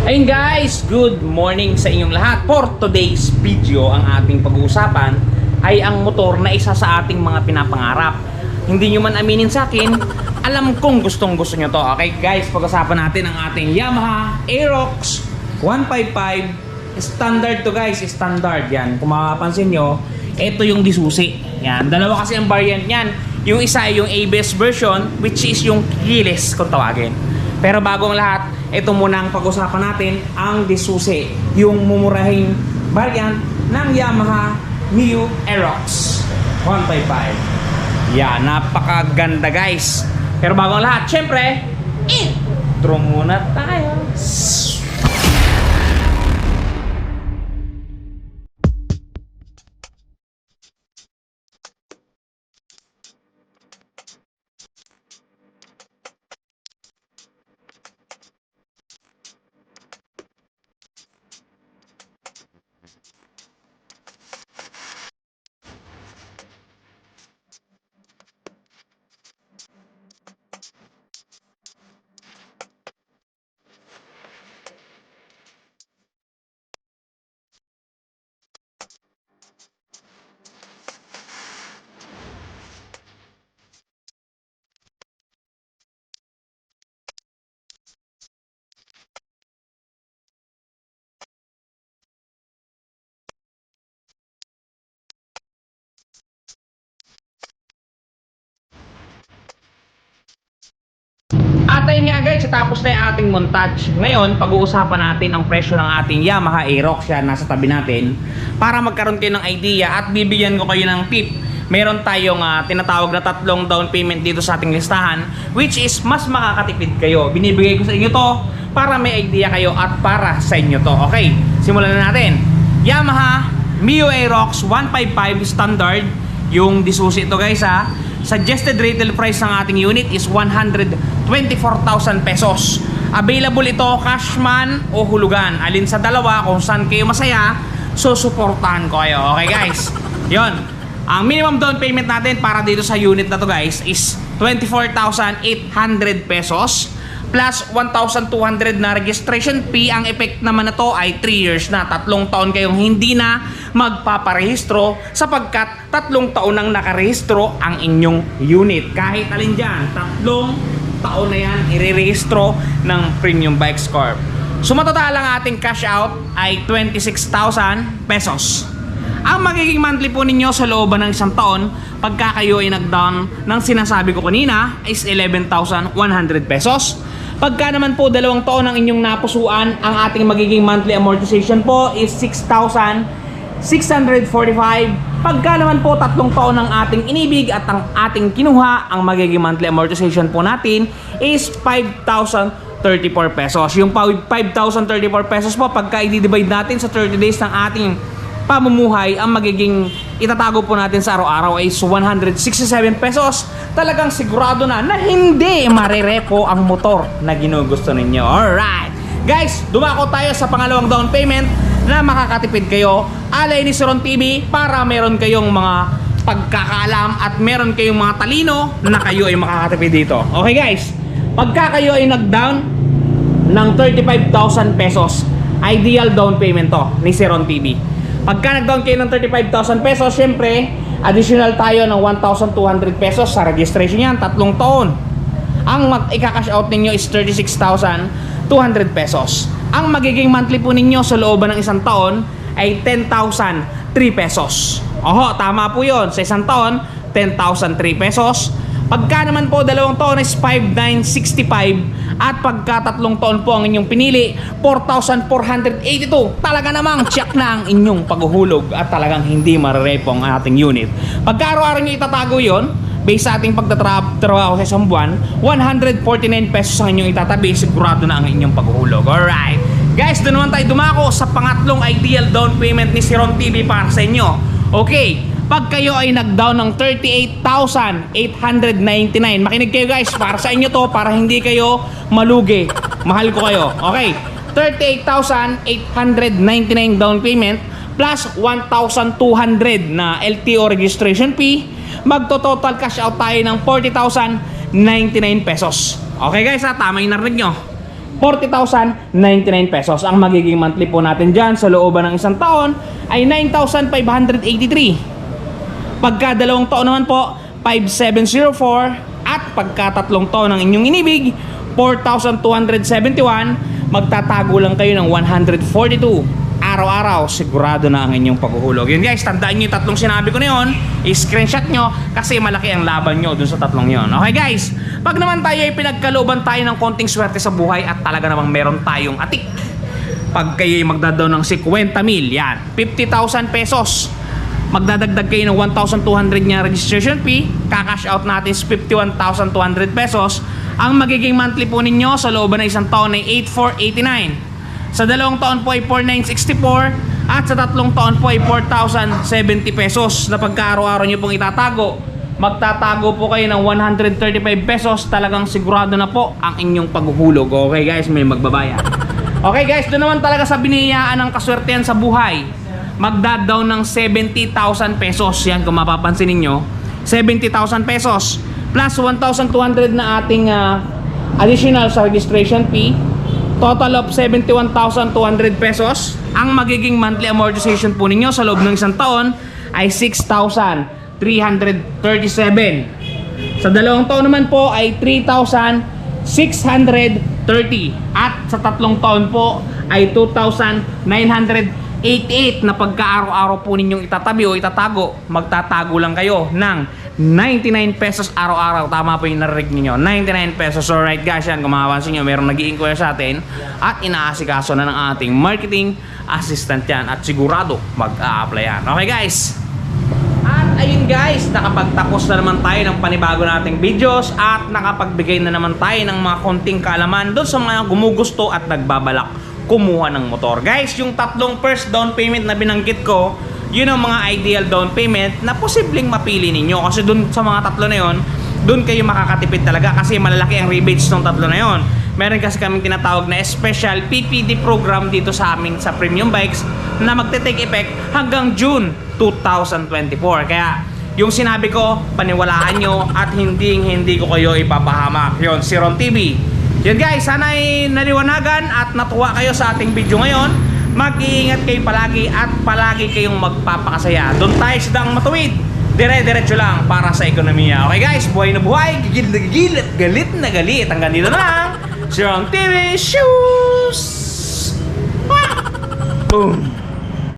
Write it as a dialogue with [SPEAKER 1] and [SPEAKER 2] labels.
[SPEAKER 1] Ayun guys, good morning sa inyong lahat. For today's video, ang ating pag-uusapan ay ang motor na isa sa ating mga pinapangarap. Hindi nyo man aminin sa akin, alam kong gustong gusto nyo to. Okay guys, pag-usapan natin ang ating Yamaha Aerox 155. Standard to guys, standard yan. Kung makapansin nyo, ito yung disusi. Yan, dalawa kasi ang variant yan. Yung isa ay yung ABS version, which is yung keyless kung tawagin. Pero bago ang lahat, ito muna ang pag-usapan natin, ang disusi, yung mumurahing variant ng Yamaha Mio Aerox 155. Yeah, napakaganda guys. Pero bago ang lahat, syempre, intro muna tayo. At ayun nga guys, tapos na yung ating montage. Ngayon, pag-uusapan natin ang presyo ng ating Yamaha Aerox. Yan, nasa tabi natin. Para magkaroon kayo ng idea at bibigyan ko kayo ng tip. Meron tayong tinatawag na tatlong down payment dito sa ating listahan, which is mas makakatipid kayo. Binibigay ko sa inyo to para may idea kayo at para sa inyo to. Okay, simulan na natin. Yamaha Mio Aerox 155 standard. Yung disusi ito guys ha. Suggested retail price ng ating unit is 124,000 pesos. Available ito cashman o hulugan. Alin sa dalawa, kung saan kayo masaya, susuportahan ko kayo. Okay guys? Yon. Ang minimum down payment natin para dito sa unit na to guys is 24,800 pesos plus 1,200 na registration fee. Ang effect naman na to ay 3 years na. 3 taon kayong hindi na magpaparehistro sapagkat 3 taon nang nakarehistro ang inyong unit. Kahit alin dyan, 3 taon na yan irerehistro ng Premium Bikes Corp. Sumatotal ang ating cash out ay 26,000 pesos. Ang magiging monthly po ninyo sa looban ng 1 taon pagka kayo ay nag-down ng sinasabi ko kanina is 11,100 pesos. Pagka naman po 2 taon ang inyong napusuan, ang ating magiging monthly amortization po is 6,645. Pagka naman po 3 taon ang ating inibig at ang ating kinuha, ang magiging monthly amortization po natin is 5,034 pesos. Yung 5,034 pesos po, pagka i-divide natin sa 30 days ng ating pamumuhay, ang magiging itatago po natin sa araw-araw ay 167 pesos. Talagang sigurado na hindi marerepo ang motor na ginugusto ninyo. Alright guys, dumako tayo sa pangalawang down payment na makakatipid kayo. Alay ni Siron TV para meron kayong mga pagkakaalam at meron kayong mga talino na kayo ay makakatipid dito. Okay guys, pagka kayo ay nag-down ng 35,000 pesos, ideal down payment to ni Siron TV. Pagka nag-down kayo ng 35,000 pesos, syempre, additional tayo ng 1,200 pesos sa registration yan, 3 taon. Ang ika-cash out ninyo is 36,200 pesos. Ang magiging monthly po ninyo sa looban ng 1 taon ay 10,003 pesos. Oho, tama po yun. Sa 1 taon, 10,003 pesos. Pagka naman po 2 taon is 5,965. At pagka 3 taon po ang inyong pinili, 4,482. Talaga namang check na ang inyong paghuhulog at talagang hindi marerepo ang ating unit. Pagka araw-araw nyo itatago yon, based sa ating pagtatrabaho sa isang buwan, 149 pesos ang inyong itatabi, sigurado na ang inyong paghuhulog. Alright guys, doon naman tayo dumako sa pangatlong ideal down payment ni Siron TV para sa inyo. Okay, pag kayo ay nag-down ng 38,899, makinig kayo guys, para sa inyo to, para hindi kayo malugi. Mahal ko kayo. Okay, 38,899 down payment plus 1,200 na LTO registration fee, magto-total cash out tayo ng 40,099 pesos. Okay guys ha, tama yung narinig nyo. 40,099 pesos. Ang magiging monthly po natin dyan sa looban ng isang taon ay 9,583. Pagka 2 taon naman po, 5,704. At pagka 3 taon ng inyong inibig, 4,271. Magtatago lang kayo ng 142. Araw-araw, sigurado na ang inyong paghuhulog. Yun guys, tandaan nyo yung tatlong sinabi ko na yun, i-screenshot nyo kasi malaki ang laban nyo dun sa tatlong yun. Okay guys, pag naman tayo ay pinagkalooban tayo ng konting swerte sa buhay at talaga namang meron tayong atik, pag kayo ay magdadaw ng 50 mil, yan, 50,000 pesos, magdadagdag kayo ng 1,200 niya registration fee, kakash out natin is 51,200 pesos. Ang magiging monthly po ninyo sa looban ng isang taon ay 8,489. Sa 2 taon po ay 4,964 at sa 3 taon po ay 4,070 pesos na pagka-araw-araw nyo pong itatago. Magtatago po kayo ng 135 pesos. Talagang sigurado na po ang inyong paghuhulog. Okay guys, may magbabayad. Okay guys, doon naman talaga sa biniyayaan ng kaswertehan sa buhay. Magdadaw ng 70,000 pesos. Yan kung mapapansin ninyo, 70,000 pesos plus 1,200 na ating additional sa registration fee. Total of 71,200 pesos. Ang magiging monthly amortization po ninyo sa loob ng isang taon ay 6,337. Sa 2 taon naman po ay 3,630. At sa 3 taon po ay 2,988 na pagka-araw-araw po ninyong itatabi o itatago. Magtatago lang kayo ng 99 pesos araw-araw. Tama po yung narinig ninyo, 99 pesos. Alright guys, yan, kung makapansin nyo, mayroong nag-i-inquire sa atin at inaasikaso na ng ating marketing assistant yan at sigurado mag-a-apply yan. Okay guys, at ayun guys, nakapagtapos na naman tayo ng panibago nating videos at nakapagbigay na naman tayo ng mga konting kaalaman doon sa mga gumugusto at nagbabalak kumuha ng motor. Guys, yung 3 first down payment na binanggit ko, yun ang mga ideal down payment na posibleng mapili ninyo. Kasi dun sa mga 3 na yon, dun kayo makakatipid talaga kasi malalaki ang rebates ng 3 na yon. Meron kasi kaming tinatawag na special PPD program dito sa amin sa Premium Bikes na magte-take effect hanggang June 2024. Kaya yung sinabi ko, paniwalaan nyo at hindi ko kayo ipapahamak. Yun, si Ron TV. Yun guys, sana ay naliwanagan at natuwa kayo sa ating video ngayon. Mag-iingat kayo palagi at palagi kayong magpapakasaya. Doon tayo sa Daang Matuwid. Dire-diretso lang para sa ekonomiya. Okay guys, buhay na buhay, gigil na gigil at galit na galit. Hanggang dito na lang. Si Ron TV Shoes! Boom!